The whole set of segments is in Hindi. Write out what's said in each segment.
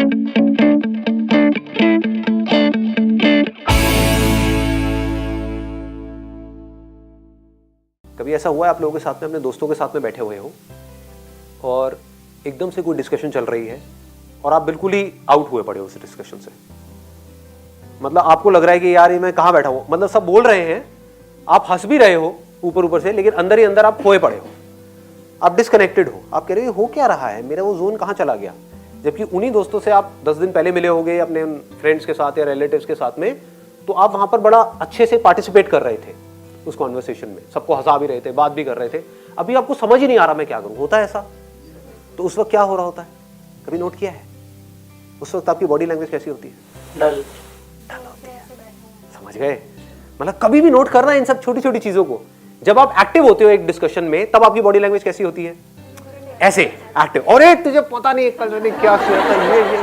कभी ऐसा हुआ है आप लोगों के साथ में, अपने दोस्तों के साथ में बैठे हुए हो और एकदम से कोई डिस्कशन चल रही है और आप बिल्कुल ही आउट हुए पड़े हो उस डिस्कशन से? मतलब आपको लग रहा है कि यार ये मैं कहां बैठा हूं, मतलब सब बोल रहे हैं, आप हंस भी रहे हो ऊपर ऊपर से, लेकिन अंदर ही अंदर आप खोए पड़े हो, आप डिस्कनेक्टेड हो। आप कह रहे हो क्या रहा है, मेरा वो जोन कहां चला गया? जबकि उन्हीं दोस्तों से आप 10 दिन पहले मिले होंगे अपने फ्रेंड्स के साथ या रिलेटिव्स के साथ में, तो आप वहां पर बड़ा अच्छे से पार्टिसिपेट कर रहे थे उस कॉन्वर्सेशन में, सबको हंसा भी रहे थे, बात भी कर रहे थे। अभी आपको समझ ही नहीं आ रहा मैं क्या करूं, होता है ऐसा? तो उस वक्त क्या हो रहा होता है, कभी नोट किया है? उस वक्त आपकी बॉडी लैंग्वेज कैसी होती है? डल होती है। समझ गए? मतलब कभी भी नोट करना इन सब छोटी छोटी चीजों को। जब आप एक्टिव होते हो एक डिस्कशन में, तब आपकी बॉडी लैंग्वेज कैसी होती है? ऐसे एक्टिव, और तुझे पता नहीं कल ने क्या किया था, ये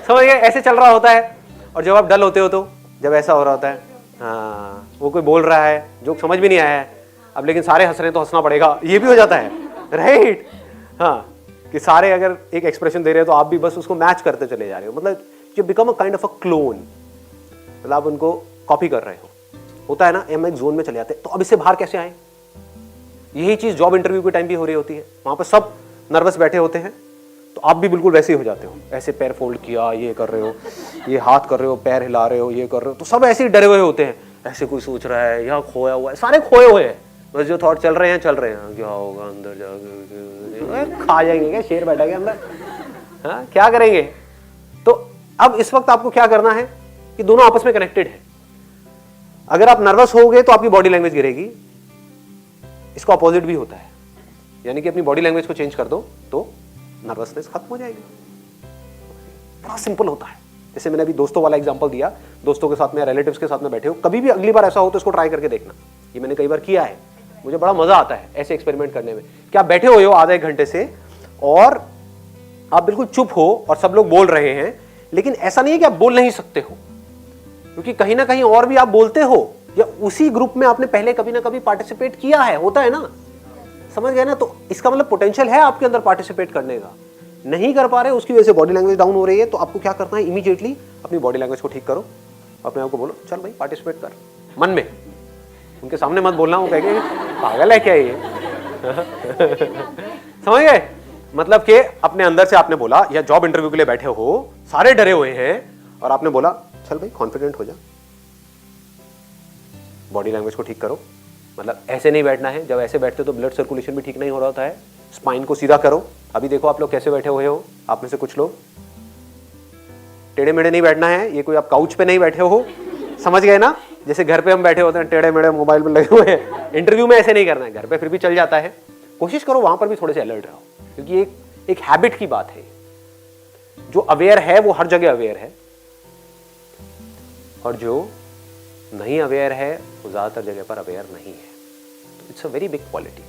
समझ गए, ऐसे चल रहा होता है। और जब आप डल होते हो तो जब ऐसा हो रहा होता है, हाँ वो कोई बोल रहा है जो समझ भी नहीं आया है अब, लेकिन सारे हंस रहे हैं तो हंसना पड़ेगा, ये भी हो जाता है, राइट? हाँ, कि सारे अगर एक एक्सप्रेशन दे रहे हैं तो आप भी बस उसको मैच करते चले जा रहे हो, मतलब you become a kind of a clone, मतलब आप उनको कॉपी कर रहे हो। होता है ना, हम एक जोन में चले जाते हैं। तो अब इससे बाहर कैसे आए? यही चीज जॉब इंटरव्यू के टाइम भी हो रही होती है, वहां पर सब नर्वस बैठे होते हैं, तो आप भी बिल्कुल वैसे ही हो जाते हो, ऐसे पैर फोल्ड किया, ये कर रहे हो, ये हाथ कर रहे हो, पैर हिला रहे हो, ये कर रहे हो, तो सब ऐसे ही डरे हुए होते हैं, ऐसे कोई सोच रहा है या खोया हुआ है, सारे खोए हुए हैं, बस जो थॉट चल रहे हैं क्या होगा अंदर जाके, खा जाएंगे क्या, शेर बैठा गया अंदर, हाँ क्या करेंगे? तो अब इस वक्त आपको क्या करना है कि दोनों आपस में कनेक्टेड है। अगर आप नर्वस होगे तो आपकी बॉडी लैंग्वेज गिरेगी, इसका अपोजिट भी होता है, यानी कि अपनी बॉडी लैंग्वेज को चेंज कर दो तो नर्वसनेस खत्म हो जाएगी। बड़ा सिंपल होता है। जैसे मैंने अभी दोस्तों वाला एग्जांपल दिया, दोस्तों के साथ में, रिलेटिव्स के साथ में बैठे हो, कभी भी अगली बार ऐसा हो तो इसको ट्राई करके देखना। ये मैंने कई बार किया है, मुझे बड़ा मजा आता है ऐसे एक्सपेरिमेंट करने में। क्या बैठे हुए हो आधा एक घंटे से और आप बिल्कुल चुप हो और सब लोग बोल रहे हैं, लेकिन ऐसा नहीं है कि आप बोल नहीं सकते हो, क्योंकि कहीं ना कहीं और भी आप बोलते हो, या उसी ग्रुप में आपने पहले कभी ना कभी पार्टिसिपेट किया है, होता है ना, समझ गए ना? तो इसका मतलब पोटेंशियल है आपके अंदर पार्टिसिपेट करने का, नहीं कर पा रहे, उसकी वजह से बॉडी लैंग्वेज डाउन हो रही है। तो आपको क्या करना है, इमीडिएटली अपनी बॉडी लैंग्वेज को ठीक करो, अपने आप को बोलो चल भाई पार्टिसिपेट कर, मन में, उनके सामने मत बोलना, वो कहेंगे पागल है क्या ये समझ गए? मतलब कि अपने अंदर से आपने बोला, या जॉब इंटरव्यू के लिए बैठे हो, सारे डरे हुए हैं और आपने बोला चल भाई कॉन्फिडेंट हो जा, बॉडी लैंग्वेज को ठीक करो। मतलब ऐसे नहीं बैठना है, जब ऐसे बैठते हो तो ब्लड सर्कुलेशन भी ठीक नहीं हो रहा होता है। स्पाइन को सीधा करो। अभी देखो आप लोग कैसे बैठे हुए हो, आप में से कुछ लोग टेढ़े मेढ़े नहीं बैठना है, ये कोई आप काउच पे नहीं बैठे हो, समझ गए ना? जैसे घर पे हम बैठे होते हैं टेढ़े मेढ़े मोबाइल में लगे हुए हैं, इंटरव्यू में ऐसे नहीं करना है, घर पे फिर भी चल जाता है। कोशिश करो वहां पर भी थोड़े से अलर्ट रहो, क्योंकि एक हैबिट की बात है। जो अवेयर है वो हर जगह अवेयर है, और जो नहीं अवेयर है वो ज्यादातर जगह पर अवेयर नहीं है। तो it's a very big quality.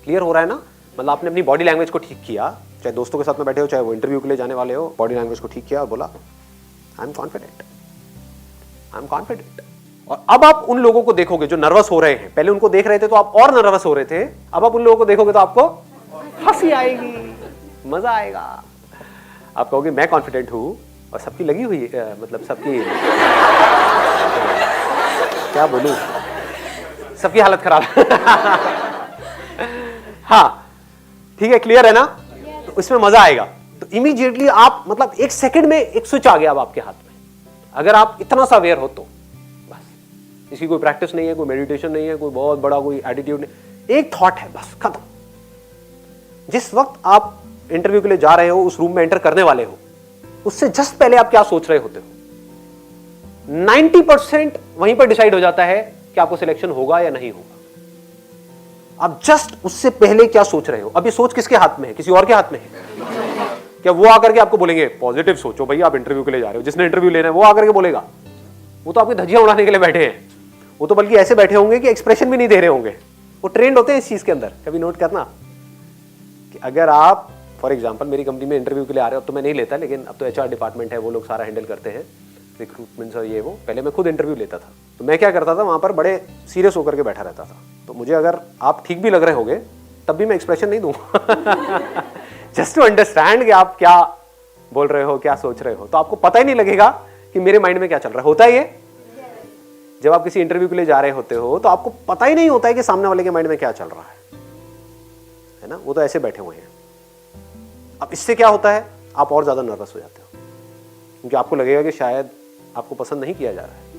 Clear हो रहा है ना? मतलब आपने अपनी बॉडी लैंग्वेज को ठीक किया, चाहे दोस्तों के साथ में बैठे हो, चाहे वो इंटरव्यू के लिए जाने वाले हो, बॉडी लैंग्वेज को ठीक किया और बोला I am confident, I am confident. और अब आप उन लोगों को देखोगे जो नर्वस हो रहे हैं, पहले उनको देख रहे थे तो आप और नर्वस हो रहे थे, अब आप उन लोगों को देखोगे तो आपको हंसी आएगी, मजा आएगा। आप कहोगे मैं कॉन्फिडेंट हूं, और सबकी लगी हुई मतलब सबकी क्या बोलूं, सबकी हालत खराब हाँ ठीक है, क्लियर है ना? तो इसमें मजा आएगा। तो इमीडिएटली आप, मतलब एक सेकंड में एक स्विच आ गया अब आपके हाथ में, अगर आप इतना सा अवेयर हो तो बस। इसकी कोई प्रैक्टिस नहीं है, कोई मेडिटेशन नहीं है, कोई बहुत बड़ा कोई एटीट्यूड नहीं, एक थॉट है बस, खत्म। जिस वक्त आप इंटरव्यू के लिए जा रहे हो, उस रूम में एंटर करने वाले हो, उससे जस्ट पहले आप क्या सोच रहे होते हो, 90% वहीं पर डिसाइड हो जाता है कि आपको सिलेक्शन होगा या नहीं होगा। आप जस्ट उससे पहले क्या सोच रहे हो। अब ये सोच किसके हाथ में है? किसी और के हाथ में है क्या? वो आकर के आपको बोलेंगे पॉजिटिव सोचो भाई, आप इंटरव्यू के लिए जा रहे हो, जिसने इंटरव्यू लेना है वो आकर के बोलेगा? वो तो आपकी धज्जियां उड़ाने के लिए बैठे हैं, वो तो बल्कि ऐसे बैठे होंगे कि एक्सप्रेशन भी नहीं दे रहे होंगे। वो ट्रेंड होते हैं इस चीज के अंदर। कभी नोट करना कि अगर आप फॉर एग्जाम्पल मेरी कंपनी में इंटरव्यू के लिए आ रहे हो, तो मैं नहीं लेता, लेकिन अब तो HR डिपार्टमेंट है, वो लोग सारा हैंडल करते हैं, रिक्रूटमेंट और ये वो। पहले मैं खुद इंटरव्यू लेता था, तो मैं क्या करता था, वहां पर बड़े सीरियस होकर के बैठा रहता था। तो मुझे अगर आप ठीक भी लग रहे होगे तब भी मैं एक्सप्रेशन नहीं दूंगा जस्ट टू अंडरस्टैंड कि आप क्या बोल रहे हो, क्या सोच रहे हो, तो आपको पता ही नहीं लगेगा कि मेरे माइंड में क्या चल रहा है। होता है ये? जब आप किसी इंटरव्यू के लिए जा रहे होते हो तो आपको पता ही नहीं होता है कि सामने वाले के माइंड में क्या चल रहा है ना, वो तो ऐसे बैठे हुए हैं। अब इससे क्या होता है, आप और ज्यादा नर्वस हो जाते हो, क्योंकि आपको लगेगा कि शायद आपको पसंद नहीं किया जा रहा है।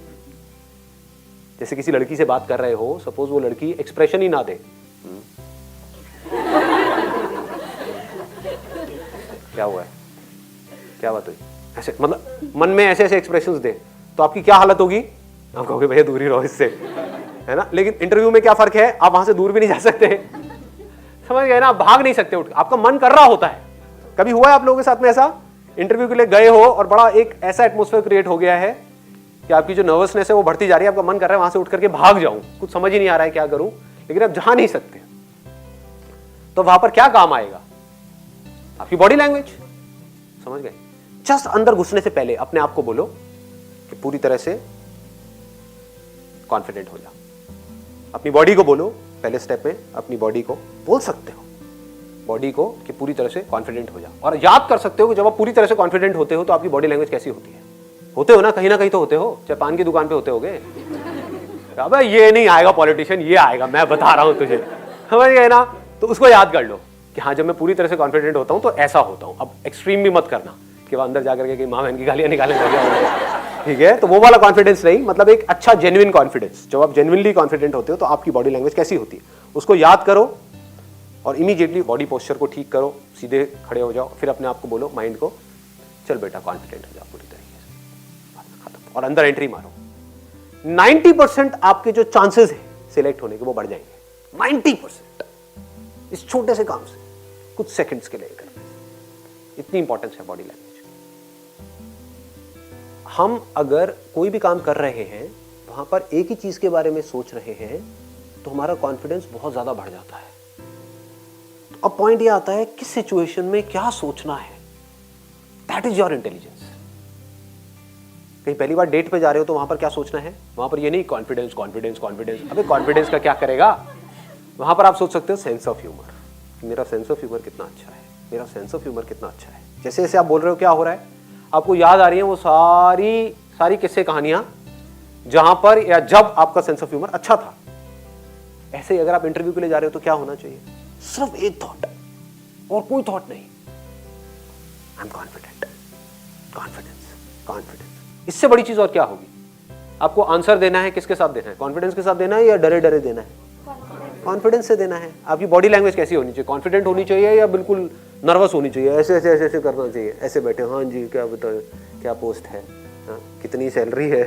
जैसे किसी लड़की से बात कर रहे हो, सपोज वो लड़की एक्सप्रेशन ही ना दे, क्या हुआ है, क्या बात हुई, ऐसे मतलब मन में ऐसे ऐसे एक्सप्रेशंस दे, तो आपकी क्या हालत होगी, आप कहोगे भैया दूर ही रहो इससे, है ना। लेकिन इंटरव्यू में क्या फर्क है, आप वहां से दूर भी नहीं जा सकते, समझ गए ना, आप भाग नहीं सकते उठ, आपका मन कर रहा होता है। कभी हुआ है आप लोगों के साथ में ऐसा, इंटरव्यू के लिए गए हो और बड़ा एक ऐसा एटमॉस्फेयर क्रिएट हो गया है कि आपकी जो नर्वसनेस है वो बढ़ती जा रही है, आपका मन कर रहा है वहां से उठ करके भाग जाऊं, कुछ समझ ही नहीं आ रहा है क्या करूं, लेकिन आप जा नहीं सकते। तो वहां पर क्या काम आएगा, आपकी बॉडी लैंग्वेज, समझ गए। जस्ट अंदर घुसने से पहले अपने आप को बोलो कि पूरी तरह से कॉन्फिडेंट हो जाओ। अपनी बॉडी को बोलो, पहले स्टेप में अपनी बॉडी को बोल सकते हो, बॉडी को कि पूरी तरह से कॉन्फिडेंट हो जाओ। और याद कर सकते हो कि जब आप पूरी तरह से कॉन्फिडेंट होते हो तो आपकी बॉडी लैंग्वेज कैसी होती है। होते हो ना कहीं तो होते हो, चाहे पान की दुकान पे होते होगे। अबे ये नहीं आएगा पॉलिटिशियन, ये आएगा, मैं बता रहा हूं तुझे, समझ गए ना। तो उसको याद कर लो कि हाँ, जब मैं पूरी तरह से कॉन्फिडेंट होता हूं तो ऐसा होता हूं। अब एक्सट्रीम भी मत करना कि वह अंदर जाकर के माँ बहन की गालियां निकालने लगे, ठीक है। तो वो वाला कॉन्फिडेंस नहीं, मतलब एक अच्छा जेन्युइन कॉन्फिडेंस। जब आप जेन्युइनली कॉन्फिडेंट होते हो तो आपकी बॉडी लैंग्वेज कैसी होती है उसको याद करो और इमीडिएटली बॉडी पोस्चर को ठीक करो, सीधे खड़े हो जाओ, फिर अपने आप को बोलो, माइंड को, चल बेटा कॉन्फिडेंट हो जाओ पूरी तरीके से, खत्म, और अंदर एंट्री मारो। 90% आपके जो चांसेस है सिलेक्ट होने के वो बढ़ जाएंगे। 90% इस छोटे से काम से, कुछ सेकंड्स के लिए करने से। इतनी इंपॉर्टेंस है बॉडी लैंग्वेज। हम अगर कोई भी काम कर रहे हैं वहां पर एक ही चीज के बारे में सोच रहे हैं तो हमारा कॉन्फिडेंस बहुत ज्यादा बढ़ जाता है। तो अब पॉइंट ये आता है किस सिचुएशन में क्या सोचना है, दैट इज योर इंटेलिजेंस। कहीं पहली बार डेट पे जा रहे हो तो वहां पर क्या सोचना है, वहां पर ये नहीं कॉन्फिडेंस कॉन्फिडेंस कॉन्फिडेंस, अबे कॉन्फिडेंस का क्या करेगा। वहां पर आप सोच सकते हो सेंस ऑफ ह्यूमर, मेरा सेंस ऑफ ह्यूमर कितना अच्छा है, मेरा सेंस ऑफ ह्यूमर कितना अच्छा है। जैसे जैसे आप बोल रहे हो क्या हो रहा है, आपको याद आ रही है वो सारी किस्से कहानियां जहां पर या जब आपका सेंस ऑफ ह्यूमर अच्छा था। ऐसे ही अगर आप इंटरव्यू के लिए जा रहे हो तो क्या होना चाहिए, सिर्फ एक थॉट और कोई थॉट नहीं, I am confident, confidence, confidence. इससे बड़ी चीज और क्या होगी। आपको आंसर देना है, किसके साथ देना है, कॉन्फिडेंस के साथ देना है या डरे डरे देना है, कॉन्फिडेंस से देना है। आपकी बॉडी लैंग्वेज कैसी होनी चाहिए, कॉन्फिडेंट होनी चाहिए या बिल्कुल नर्वस होनी चाहिए, ऐसे ऐसे ऐसे ऐसे करना चाहिए, ऐसे बैठे, हाँ जी क्या बताओ, क्या पोस्ट है, हाँ कितनी सैलरी है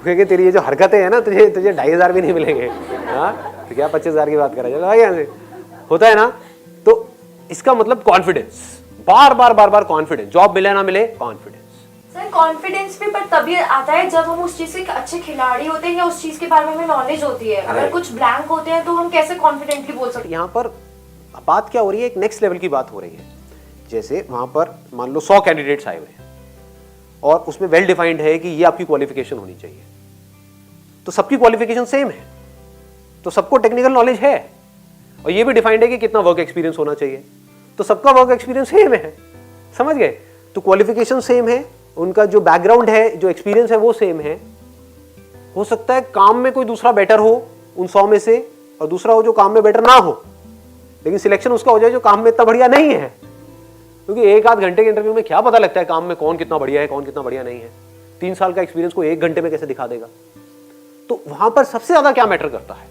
क्योंकि तेरी ये जो हरकतें हैं ना, तुझे 2,500 भी नहीं मिलेंगे, हाँ तो क्या 25,000 की बात करा जाएगा, यहाँ से होता है ना। तो इसका मतलब कॉन्फिडेंस, बार बार कॉन्फिडेंस, जॉब मिले ना मिले कॉन्फिडेंस। सर कॉन्फिडेंस भी पर तभी आता है जब हम उस चीज के अच्छे खिलाड़ी होते हैं या उस चीज के बारे में हमें नॉलेज होती है। अगर कुछ ब्लैंक होते हैं तो हम कैसे कॉन्फिडेंटली बोल सकते हैं। यहाँ पर बात क्या हो रही है, एक नेक्स्ट लेवल की बात हो रही है। जैसे वहां पर मान लो 100 कैंडिडेट्स आए हुए हैं और उसमें वेल डिफाइंड है कि ये आपकी क्वालिफिकेशन होनी चाहिए, तो सबकी क्वालिफिकेशन सेम है, तो सबको टेक्निकल नॉलेज है और ये भी डिफाइंड है कि कितना वर्क एक्सपीरियंस होना चाहिए, तो सबका वर्क एक्सपीरियंस सेम है, समझ गए। तो क्वालिफिकेशन सेम है, उनका जो बैकग्राउंड है, जो एक्सपीरियंस है वो सेम है। हो सकता है काम में कोई दूसरा बेटर हो उन 100 में से और दूसरा हो जो काम में बेटर ना हो, लेकिन सिलेक्शन उसका हो जाए जो काम में इतना बढ़िया नहीं है, क्योंकि एक आध घंटे के इंटरव्यू में क्या पता लगता है काम में कौन कितना बढ़िया है कौन कितना बढ़िया नहीं है। 3 साल का एक्सपीरियंस को 1 घंटे में कैसे दिखा देगा। तो वहां पर सबसे ज्यादा क्या मैटर करता है,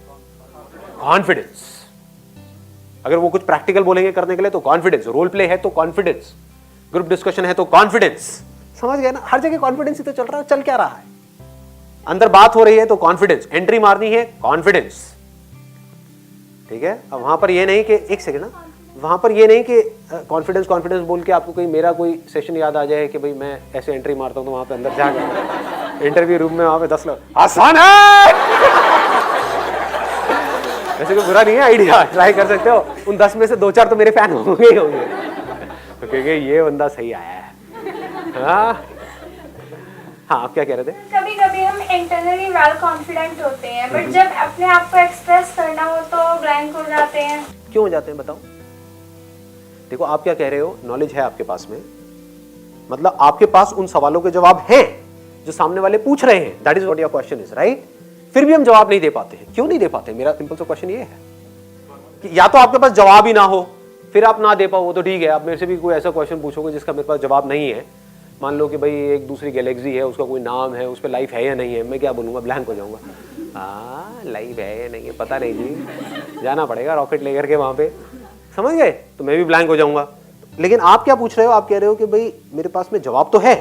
कॉन्फिडेंस। अगर वो कुछ प्रैक्टिकल बोलेंगे करने के लिए तो कॉन्फिडेंस, रोल प्ले है तो कॉन्फिडेंस, ग्रुप डिस्कशन है तो कॉन्फिडेंस, समझ गए ना। हर जगह कॉन्फिडेंस ही तो चल रहा है, चल क्या रहा है, अंदर बात हो रही है तो कॉन्फिडेंस, एंट्री मारनी है कॉन्फिडेंस, ठीक है। अब वहां पर ये नहीं कि एक सेकंड ना, वहां पर ये नहीं कि कॉन्फिडेंस कॉन्फिडेंस बोल के आपको कोई मेरा कोई सेशन याद आ जाए कि भाई मैं ऐसे एंट्री मारता हूं तो वहां पे अंदर जाकर इंटरव्यू रूम में वहां पे 10 लोग आसान है वैसे कोई बुरा नहीं है आइडिया, ट्राई कर सकते हो। उन 10 में से 2-4 तो मेरे फैन होंगे ही होंगे, तो क्योंकि ये बंदा सही आया है। हाँ आप क्या कह रहे थे। कभी कभी हम इंटरनली वेल कॉन्फिडेंट होते हैं बट जब अपने आप को एक्सप्रेस करना हो तो ब्लैंक हो जाते हैं। क्यों हो जाते हैं बताओ। देखो आप क्या कह रहे हो, नॉलेज है आपके पास में, मतलब आपके पास उन सवालों के जवाब हैं जो सामने वाले पूछ रहे हैं, that is what your question is, right? फिर भी हम जवाब नहीं दे पाते हैं, क्यों नहीं दे पाते? मेरा सिंपल सा क्वेश्चन ये है कि या तो आपके पास जवाब ही ना हो, फिर आप ना दे पाओ, वो तो ठीक है। आप मेरे से भी कोई ऐसा क्वेश्चन पूछोगे जिसका मेरे पास जवाब नहीं है, मान लो कि भाई एक दूसरी गैलेक्सी है, उसका कोई नाम है, उस पर लाइफ है या नहीं है, मैं क्या बोलूँगा? ब्लैंक हो जाऊँगा। हाँ, लाइफ है या नहीं है पता नहीं जी, जाना पड़ेगा रॉकेट लेकर के वहाँ पे, समझ गए? तो मैं भी ब्लैंक हो जाऊँगा। लेकिन आप क्या पूछ रहे हो? आप कह रहे हो कि भाई मेरे पास में जवाब तो है,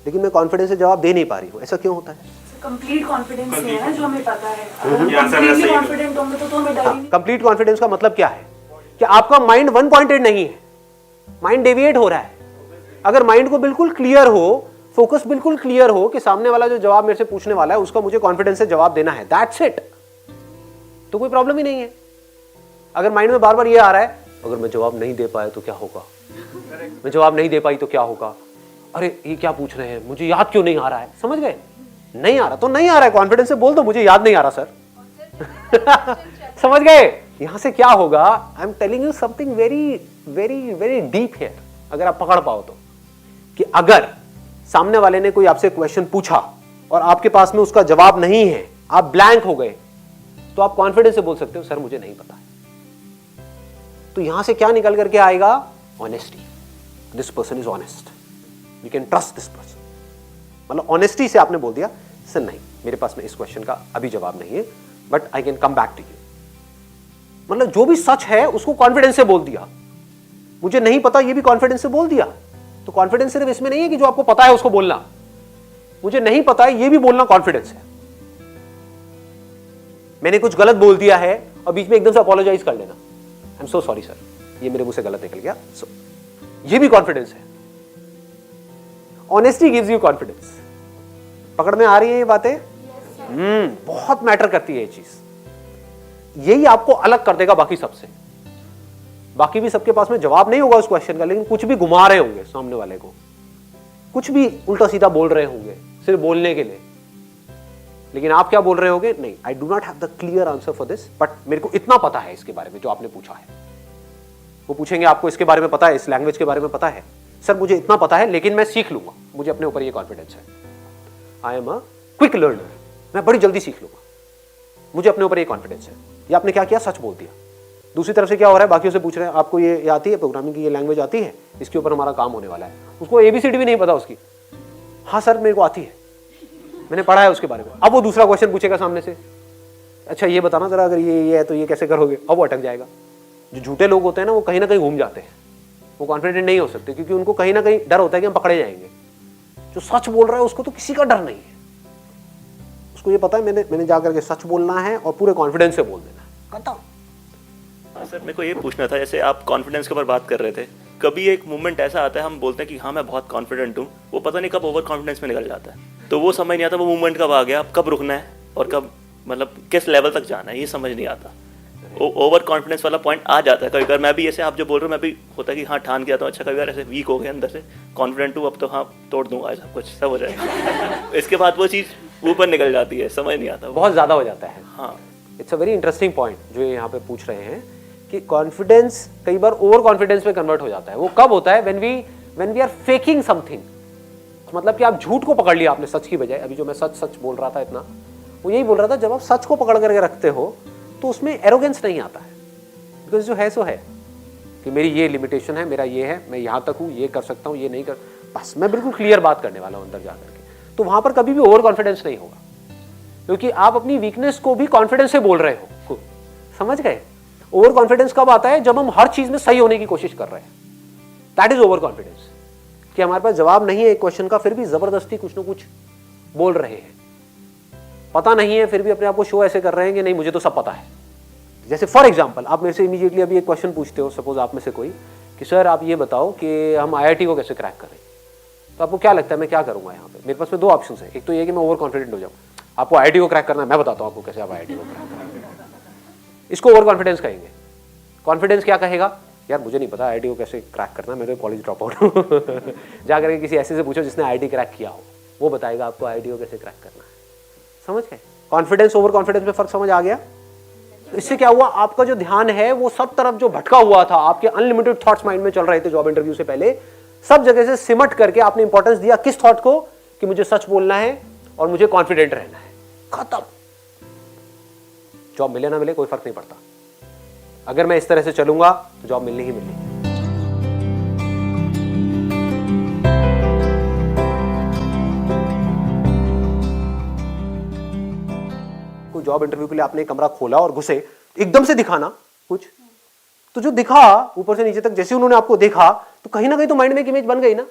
लेकिन मैं कॉन्फिडेंस से जवाब दे नहीं पा रही हूँ। ऐसा क्यों होता है? कंप्लीट कॉन्फिडेंस नहीं है ना, जो हमें पता है। कंप्लीटली कॉन्फिडेंट होंगे तो हमें डर ही नहीं। कंप्लीट कॉन्फिडेंस का मतलब क्या है? कि आपका माइंड वन पॉइंटेड नहीं है, माइंड डेविएट हो रहा है। अगर माइंड को बिल्कुल क्लियर हो, फोकस बिल्कुल क्लियर हो कि सामने वाला जो जवाब मेरे से पूछने वाला है उसका मुझे कॉन्फिडेंस से जवाब देना है, दैट्स इट, तो कोई प्रॉब्लम ही नहीं है। अगर माइंड में बार बार ये आ रहा है, अगर मैं जवाब नहीं दे पाया तो क्या होगा, मैं जवाब नहीं दे पाई तो क्या होगा, अरे ये क्या पूछ रहे हैं, मुझे याद क्यों नहीं आ रहा है, समझ गए? नहीं आ रहा तो नहीं आ रहा है, कॉन्फिडेंस से बोल दो मुझे याद नहीं आ रहा सर। समझ गए? यहां से क्या होगा? I am telling you something very very very deep here, अगर आप पकड़ पाओ तो, कि अगर सामने वाले ने कोई आपसे क्वेश्चन पूछा और आपके पास में उसका जवाब नहीं है, आप ब्लैंक हो गए, तो आप कॉन्फिडेंस से बोल सकते हो सर मुझे नहीं पता है। तो यहां से क्या निकल करके आएगा? Honesty. This person is honest, we can trust this person. मतलब ऑनेस्टी से आपने बोल दिया सर नहीं, मेरे पास में इस क्वेश्चन का अभी जवाब नहीं है, but I can come back to you. मतलब जो भी सच है उसको कॉन्फिडेंस से बोल दिया, मुझे नहीं पता ये भी कॉन्फिडेंस से बोल दिया। तो कॉन्फिडेंस सिर्फ इसमें नहीं है कि जो आपको पता है उसको बोलना, मुझे नहीं पता है ये भी बोलना कॉन्फिडेंस है। मैंने कुछ गलत बोल दिया है और बीच में एकदम से अपोलोजाइज कर लेना, I am so sorry sir, ये मेरे मुंह से गलत निकल गया, so, ये भी कॉन्फिडेंस है। Honesty gives you confidence. पकड़ में आ रही है ये बातें? बहुत मैटर करती है ये चीज। यही आपको अलग कर देगा बाकी सबसे। बाकी भी सबके पास में जवाब नहीं होगा उस क्वेश्चन का, लेकिन कुछ भी घुमा रहे होंगे सामने वाले को, कुछ भी उल्टा सीधा बोल रहे होंगे सिर्फ बोलने के लिए। लेकिन आप क्या बोल रहे होगे? नहीं, I do not have the clear answer for this, but मेरे को इतना पता है इसके बारे में जो आपने पूछा है। वो पूछेंगे आपको इसके बारे में पता है, इस लैंग्वेज के बारे में पता है? सर मुझे इतना पता है लेकिन मैं सीख लूंगा, मुझे अपने ऊपर ये कॉन्फिडेंस है, I am a quick learner, मैं बड़ी जल्दी सीख लूंगा, मुझे अपने ऊपर ये कॉन्फिडेंस है। ये आपने क्या किया? सच बोल दिया। दूसरी तरफ से क्या हो रहा है? बाकियों से पूछ रहे हैं आपको ये आती है, प्रोग्रामिंग की ये लैंग्वेज आती है, इसके ऊपर हमारा काम होने वाला है। उसको ABCD भी नहीं पता उसकी, हाँ सर मेरे को आती है, मैंने पढ़ा है उसके बारे में। अब वो दूसरा क्वेश्चन पूछेगा सामने से, अच्छा ये बताना जरा, अगर ये है तो ये कैसे करोगे? अब वो अटक जाएगा। जो झूठे लोग होते हैं ना, वो कहीं ना कहीं घूम जाते हैं, वो कॉन्फिडेंट नहीं हो सकते, क्योंकि उनको कहीं ना कहीं डर होता है कि हम पकड़े जाएंगे। जो सच बोल रहा है उसको तो किसी का डर नहीं है, उसको ये पता है मैंने जाकर के सच बोलना है और पूरे कॉन्फिडेंस से बोल देना है, खत्म। सर मेरे को ये पूछना था, जैसे आप कॉन्फिडेंस के ऊपर बात कर रहे थे, कभी एक मोमेंट ऐसा आता है हम बोलते हैं कि हाँ मैं बहुत कॉन्फिडेंट हूँ, वो पता नहीं कब ओवर कॉन्फिडेंस में निकल जाता है, तो वो समझ नहीं आता वो मोमेंट कब आ गया, अब कब रुकना है और कब मतलब किस लेवल तक जाना है, ये समझ नहीं आता। ओवर कॉन्फिडेंस वाला पॉइंट आ जाता है कभी बार। मैं भी ऐसे आप जो बोल रहे हो, मैं भी होता है कि हाँ ठान के आता हूँ, अच्छा कभी बार ऐसे वीक हो गए अंदर से, कॉन्फिडेंट हूँ अब तो हाँ तोड़ दूंगा सब कुछ, सब हो जाएगा। इसके बाद वो चीज़ ऊपर निकल जाती है, समझ नहीं आता, बहुत ज्यादा हो जाता है। हाँ, it's a very interesting point जो ये यहाँ पे पूछ रहे हैं कि कॉन्फिडेंस कई बार ओवर कॉन्फिडेंस में कन्वर्ट हो जाता है। वो कब होता है? When we are faking something, मतलब कि आप झूठ को पकड़ लिया आपने सच की बजाय। अभी जो मैं सच बोल रहा था इतना, वो यही बोल रहा था, जब आप सच को पकड़ करके रखते हो तो उसमें एरोगेंस नहीं आता है, बिकॉज जो है सो है कि मेरी ये लिमिटेशन है, मेरा ये है, मैं यहाँ तक हूँ, ये कर सकता हूँ, ये नहीं कर, बस मैं बिल्कुल क्लियर बात करने वाला हूँ अंदर जाकर के। तो वहां पर कभी भी ओवर कॉन्फिडेंस नहीं होगा, क्योंकि आप अपनी वीकनेस को भी कॉन्फिडेंस से बोल रहे हो। समझ गए? ओवर कॉन्फिडेंस कब आता है? जब हम हर चीज में सही होने की कोशिश कर रहे हैं, दैट इज ओवर कॉन्फिडेंस। कि हमारे पास जवाब नहीं है एक क्वेश्चन का, फिर भी जबरदस्ती कुछ ना कुछ बोल रहे हैं, पता नहीं है फिर भी अपने आप को शो ऐसे कर रहे हैं कि नहीं मुझे तो सब पता है। जैसे फॉर एग्जाम्पल आप मेरे से इमीडिएटली अभी एक क्वेश्चन पूछते हो, सपोज आप में से कोई, कि सर आप ये बताओ कि हम IIT को कैसे क्रैक करें, तो आपको क्या लगता है मैं क्या करूंगा यहाँ पे? मेरे पास में दो ऑप्शन है, एक तो ये कि मैं ओवर कॉन्फिडेंट हो जाऊँ, आपको IIT को क्रैक करना है, मैं बताता हूँ आपको कैसे आप IIT को क्रैक करेंगे, इसको ओवर कॉन्फिडेंस कहेंगे। कॉन्फिडेंस क्या कहेगा? यार मुझे नहीं पता IIT को कैसे क्रैक करना है, मैं तो कॉलेज ड्रॉप आउट हूँ। जाकर के किसी ऐसे से पूछो जिसने IIT क्रैक किया हो, वो बताएगा आपको IIT को कैसे क्रैक करना है। समझ गए? कॉन्फिडेंस ओवर कॉन्फिडेंस में फर्क समझ आ गया? तो इससे क्या हुआ? आपका जो ध्यान है वो सब तरफ जो भटका हुआ था, आपके अनलिमिटेड थॉट्स माइंड में चल रहे थे जॉब इंटरव्यू से पहले, सब जगह से सिमट करके आपने इंपॉर्टेंस दिया किस थॉट को, कि मुझे सच बोलना है और मुझे कॉन्फिडेंट रहना है, खत्म। जॉब मिले ना मिले कोई फर्क नहीं पड़ता, अगर मैं इस तरह से चलूंगा तो जॉब मिलनी ही मिलनी। कोई जॉब इंटरव्यू के लिए आपने एक कमरा खोला और घुसे, एकदम से दिखाना कुछ, तो जो दिखा ऊपर से नीचे तक, जैसे उन्होंने आपको देखा तो कहीं ना कहीं तो माइंड में एक इमेज बन गई ना,